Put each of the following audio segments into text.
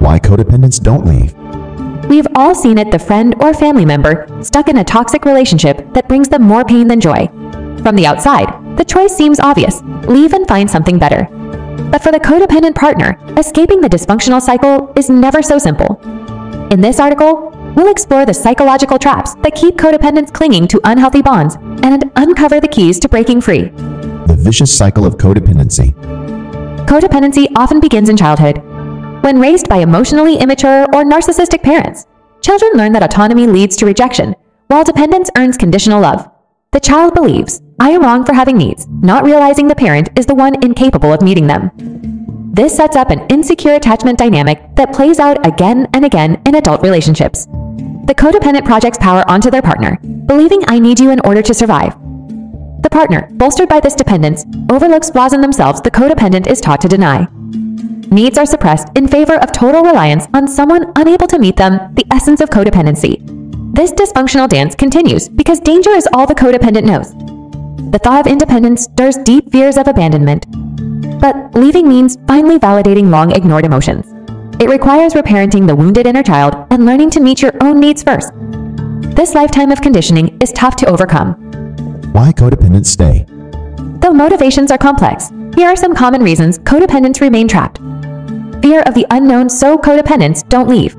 Why codependents don't leave. We've all seen it, the friend or family member stuck in a toxic relationship that brings them more pain than joy. From the outside, the choice seems obvious: leave and find something better. But for the codependent partner, escaping the dysfunctional cycle is never so simple. In this article, we'll explore the psychological traps that keep codependents clinging to unhealthy bonds and uncover the keys to breaking free. The vicious cycle of codependency. Codependency often begins in childhood. When raised by emotionally immature or narcissistic parents, children learn that autonomy leads to rejection, while dependence earns conditional love. The child believes, "I am wrong for having needs," not realizing the parent is the one incapable of meeting them. This sets up an insecure attachment dynamic that plays out again and again in adult relationships. The codependent projects power onto their partner, believing, "I need you in order to survive." The partner, bolstered by this dependence, overlooks flaws in themselves the codependent is taught to deny. Needs are suppressed in favor of total reliance on someone unable to meet them, the essence of codependency. This dysfunctional dance continues because danger is all the codependent knows. The thought of independence stirs deep fears of abandonment. But leaving means finally validating long-ignored emotions. It requires reparenting the wounded inner child and learning to meet your own needs first. This lifetime of conditioning is tough to overcome. Why codependents stay. Though motivations are complex, here are some common reasons codependents remain trapped. Fear of the unknown, so codependents don't leave.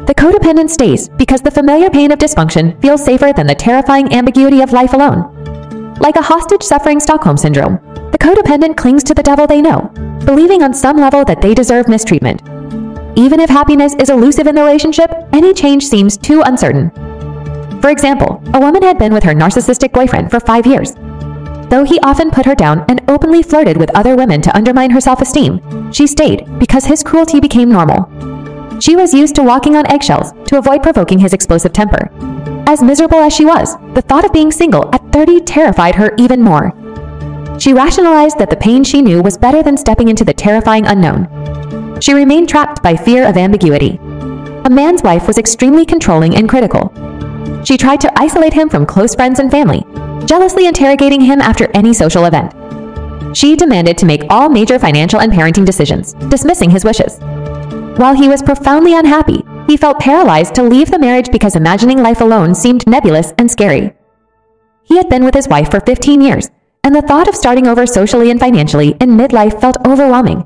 The codependent stays because the familiar pain of dysfunction feels safer than the terrifying ambiguity of life alone. Like a hostage suffering Stockholm Syndrome, the codependent clings to the devil they know, believing on some level that they deserve mistreatment. Even if happiness is elusive in the relationship, any change seems too uncertain. For example, a woman had been with her narcissistic boyfriend for 5 years. Though he often put her down and openly flirted with other women to undermine her self-esteem, she stayed because his cruelty became normal. She was used to walking on eggshells to avoid provoking his explosive temper. As miserable as she was, the thought of being single at 30 terrified her even more. She rationalized that the pain she knew was better than stepping into the terrifying unknown. She remained trapped by fear of ambiguity. A man's wife was extremely controlling and critical. She tried to isolate him from close friends and family, jealously interrogating him after any social event. She demanded to make all major financial and parenting decisions, dismissing his wishes. While he was profoundly unhappy, he felt paralyzed to leave the marriage because imagining life alone seemed nebulous and scary. He had been with his wife for 15 years, and the thought of starting over socially and financially in midlife felt overwhelming.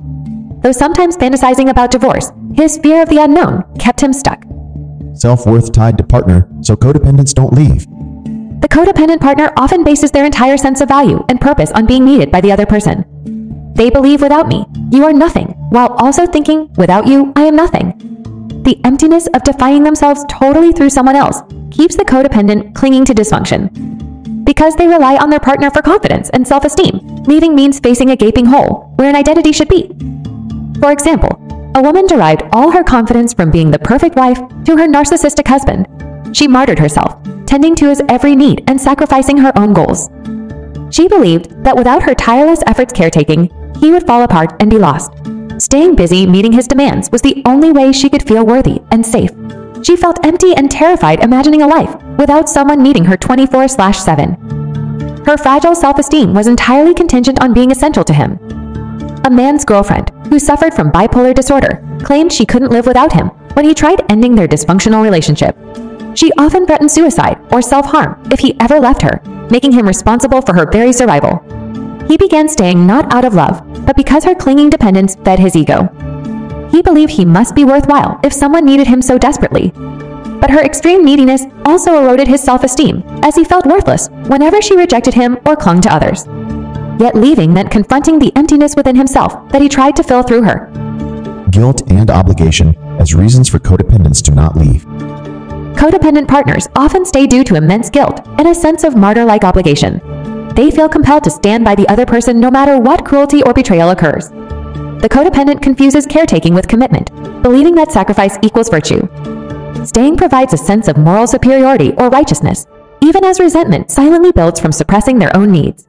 Though sometimes fantasizing about divorce, his fear of the unknown kept him stuck. Self-worth tied to partner, so codependents don't leave. The codependent partner often bases their entire sense of value and purpose on being needed by the other person. They believe, "Without me, you are nothing," while also thinking, "Without you, I am nothing." The emptiness of defining themselves totally through someone else keeps the codependent clinging to dysfunction. Because they rely on their partner for confidence and self-esteem, leaving means facing a gaping hole where an identity should be. For example, a woman derived all her confidence from being the perfect wife to her narcissistic husband. She martyred herself, tending to his every need and sacrificing her own goals. She believed that without her tireless efforts caretaking, he would fall apart and be lost. Staying busy meeting his demands was the only way she could feel worthy and safe. She felt empty and terrified imagining a life without someone needing her 24/7. Her fragile self-esteem was entirely contingent on being essential to him. A man's girlfriend, who suffered from bipolar disorder, claimed she couldn't live without him when he tried ending their dysfunctional relationship. She often threatened suicide or self-harm if he ever left her, making him responsible for her very survival. He began staying not out of love, but because her clinging dependence fed his ego. He believed he must be worthwhile if someone needed him so desperately. But her extreme neediness also eroded his self-esteem, as he felt worthless whenever she rejected him or clung to others. Yet leaving meant confronting the emptiness within himself that he tried to fill through her. Guilt and obligation as reasons for codependents to not leave. Codependent partners often stay due to immense guilt and a sense of martyr-like obligation. They feel compelled to stand by the other person no matter what cruelty or betrayal occurs. The codependent confuses caretaking with commitment, believing that sacrifice equals virtue. Staying provides a sense of moral superiority or righteousness, even as resentment silently builds from suppressing their own needs.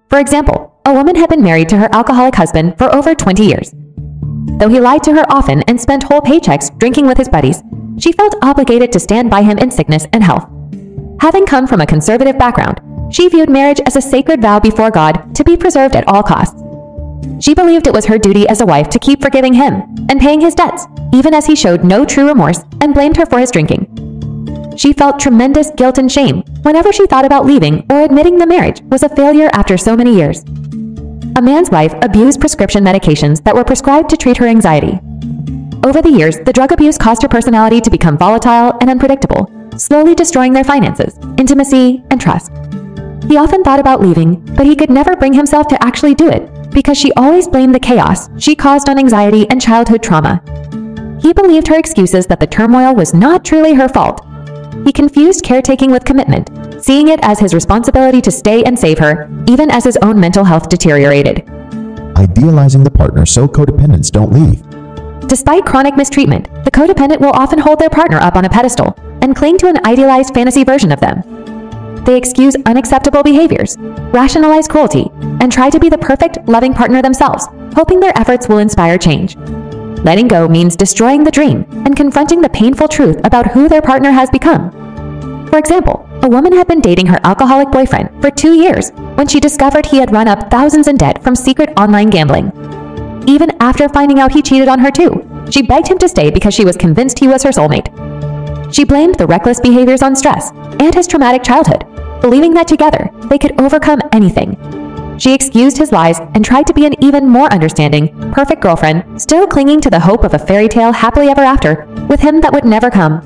For example, a woman had been married to her alcoholic husband for over 20 years. Though he lied to her often and spent whole paychecks drinking with his buddies, she felt obligated to stand by him in sickness and health. Having come from a conservative background, she viewed marriage as a sacred vow before God to be preserved at all costs. She believed it was her duty as a wife to keep forgiving him and paying his debts, even as he showed no true remorse and blamed her for his drinking. She felt tremendous guilt and shame whenever she thought about leaving or admitting the marriage was a failure after so many years. A man's wife abused prescription medications that were prescribed to treat her anxiety. Over the years, the drug abuse caused her personality to become volatile and unpredictable, slowly destroying their finances, intimacy, and trust. He often thought about leaving, but he could never bring himself to actually do it because she always blamed the chaos she caused on anxiety and childhood trauma. He believed her excuses that the turmoil was not truly her fault. He confused caretaking with commitment, seeing it as his responsibility to stay and save her, even as his own mental health deteriorated. Idealizing the partner so codependents don't leave. Despite chronic mistreatment, the codependent will often hold their partner up on a pedestal and cling to an idealized fantasy version of them. They excuse unacceptable behaviors, rationalize cruelty, and try to be the perfect, loving partner themselves, hoping their efforts will inspire change. Letting go means destroying the dream and confronting the painful truth about who their partner has become. For example, a woman had been dating her alcoholic boyfriend for 2 years when she discovered he had run up thousands in debt from secret online gambling. Even after finding out he cheated on her too, she begged him to stay because she was convinced he was her soulmate. She blamed the reckless behaviors on stress and his traumatic childhood, believing that together they could overcome anything. She excused his lies and tried to be an even more understanding, perfect girlfriend, still clinging to the hope of a fairy tale happily ever after with him that would never come.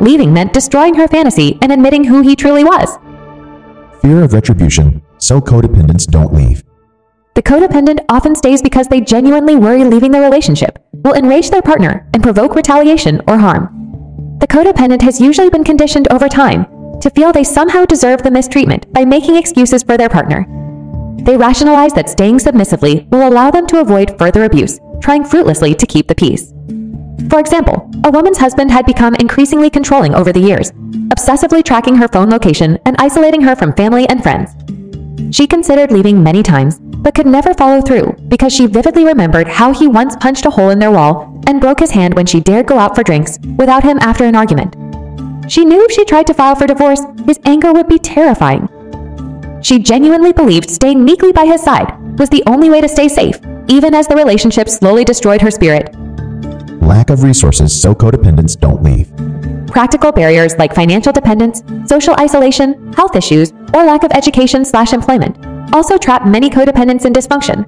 Leaving meant destroying her fantasy and admitting who he truly was. Fear of retribution, so codependents don't leave. The codependent often stays because they genuinely worry leaving the relationship will enrage their partner and provoke retaliation or harm. The codependent has usually been conditioned over time to feel they somehow deserve the mistreatment by making excuses for their partner. They rationalize that staying submissively will allow them to avoid further abuse, trying fruitlessly to keep the peace. For example, a woman's husband had become increasingly controlling over the years, obsessively tracking her phone location and isolating her from family and friends. She considered leaving many times, but could never follow through because she vividly remembered how he once punched a hole in their wall and broke his hand when she dared go out for drinks without him after an argument. She knew if she tried to file for divorce, his anger would be terrifying. She genuinely believed staying meekly by his side was the only way to stay safe, even as the relationship slowly destroyed her spirit. Lack of resources so codependents don't leave. Practical barriers like financial dependence, social isolation, health issues, or lack of education/employment also trap many codependents in dysfunction.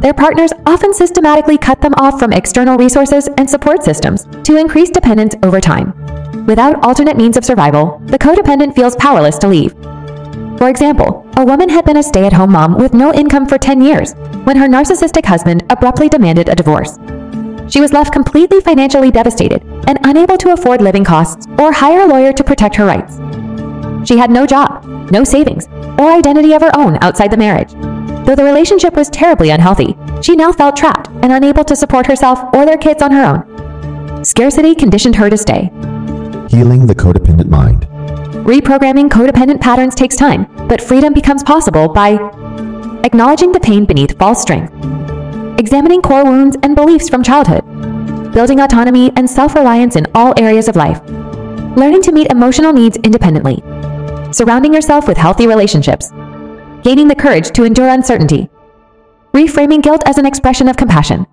Their partners often systematically cut them off from external resources and support systems to increase dependence over time. Without alternate means of survival, the codependent feels powerless to leave. For example, a woman had been a stay-at-home mom with no income for 10 years when her narcissistic husband abruptly demanded a divorce. She was left completely financially devastated and unable to afford living costs or hire a lawyer to protect her rights. She had no job, no savings, or identity of her own outside the marriage. Though the relationship was terribly unhealthy, she now felt trapped and unable to support herself or their kids on her own. Scarcity conditioned her to stay. Healing the codependent mind. Reprogramming codependent patterns takes time, but freedom becomes possible by acknowledging the pain beneath false strength, examining core wounds and beliefs from childhood, building autonomy and self-reliance in all areas of life, learning to meet emotional needs independently, surrounding yourself with healthy relationships, gaining the courage to endure uncertainty, reframing guilt as an expression of compassion,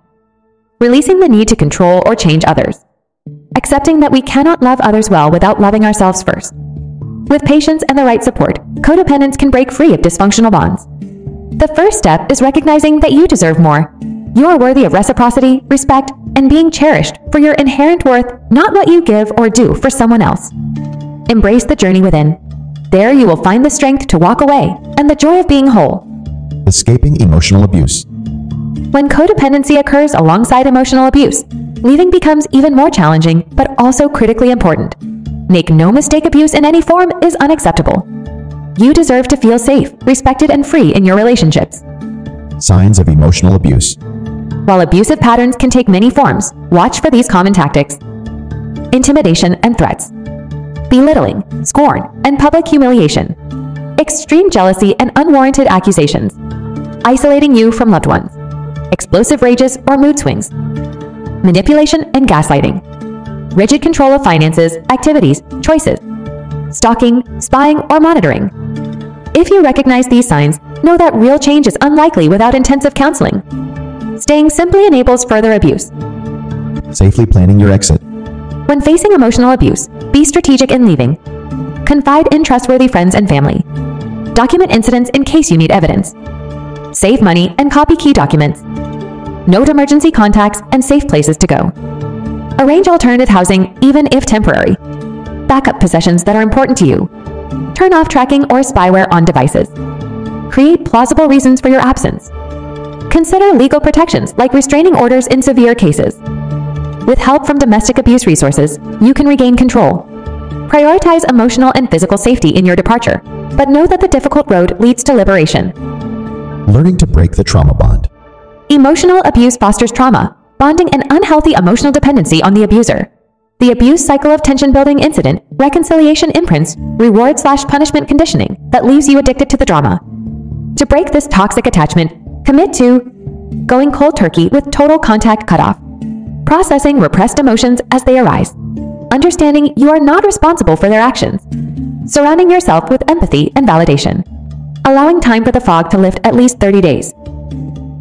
releasing the need to control or change others, accepting that we cannot love others well without loving ourselves first. With patience and the right support, codependents can break free of dysfunctional bonds. The first step is recognizing that you deserve more. You are worthy of reciprocity, respect, and being cherished for your inherent worth, not what you give or do for someone else. Embrace the journey within. There you will find the strength to walk away and the joy of being whole. Escaping emotional abuse. When codependency occurs alongside emotional abuse, leaving becomes even more challenging, but also critically important. Make no mistake, abuse in any form is unacceptable. You deserve to feel safe, respected, and free in your relationships. Signs of emotional abuse. While abusive patterns can take many forms, watch for these common tactics: intimidation and threats, belittling, scorn, and public humiliation, extreme jealousy and unwarranted accusations, isolating you from loved ones, explosive rages or mood swings, manipulation and gaslighting, rigid control of finances, activities, choices, stalking, spying, or monitoring. If you recognize these signs, Know that real change is unlikely without intensive counseling. Staying simply enables further abuse. Safely planning your exit. When facing emotional abuse, be strategic in leaving. Confide in trustworthy friends and family. Document incidents in case you need evidence. Save money and copy key documents. Note emergency contacts and safe places to go. Arrange alternative housing, even if temporary. Backup possessions that are important to you. Turn off tracking or spyware on devices. Create plausible reasons for your absence. Consider legal protections like restraining orders in severe cases. With help from domestic abuse resources, you can regain control. Prioritize emotional and physical safety in your departure, but know that the difficult road leads to liberation. Learning to break the trauma bond. Emotional abuse fosters trauma, bonding an unhealthy emotional dependency on the abuser. The abuse cycle of tension-building incident, reconciliation imprints, reward/punishment conditioning that leaves you addicted to the drama. To break this toxic attachment, commit to going cold turkey with total contact cutoff, processing repressed emotions as they arise, understanding you are not responsible for their actions, surrounding yourself with empathy and validation, allowing time for the fog to lift at least 30 days,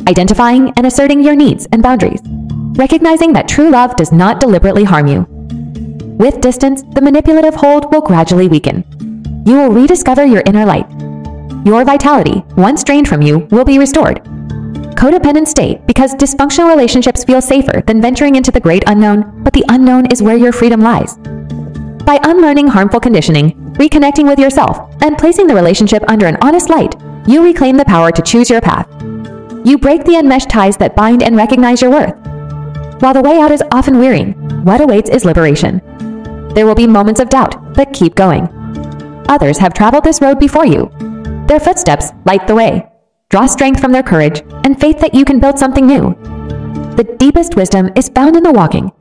identifying and asserting your needs and boundaries, recognizing that true love does not deliberately harm you. With distance, the manipulative hold will gradually weaken. You will rediscover your inner light. Your vitality, once drained from you, will be restored. Codependents stay because dysfunctional relationships feel safer than venturing into the great unknown, but the unknown is where your freedom lies. By unlearning harmful conditioning, reconnecting with yourself, and placing the relationship under an honest light, you reclaim the power to choose your path. You break the enmeshed ties that bind and recognize your worth. While the way out is often wearying, what awaits is liberation. There will be moments of doubt, but keep going. Others have traveled this road before you. Their footsteps light the way. Draw strength from their courage and faith that you can build something new. The deepest wisdom is found in the walking,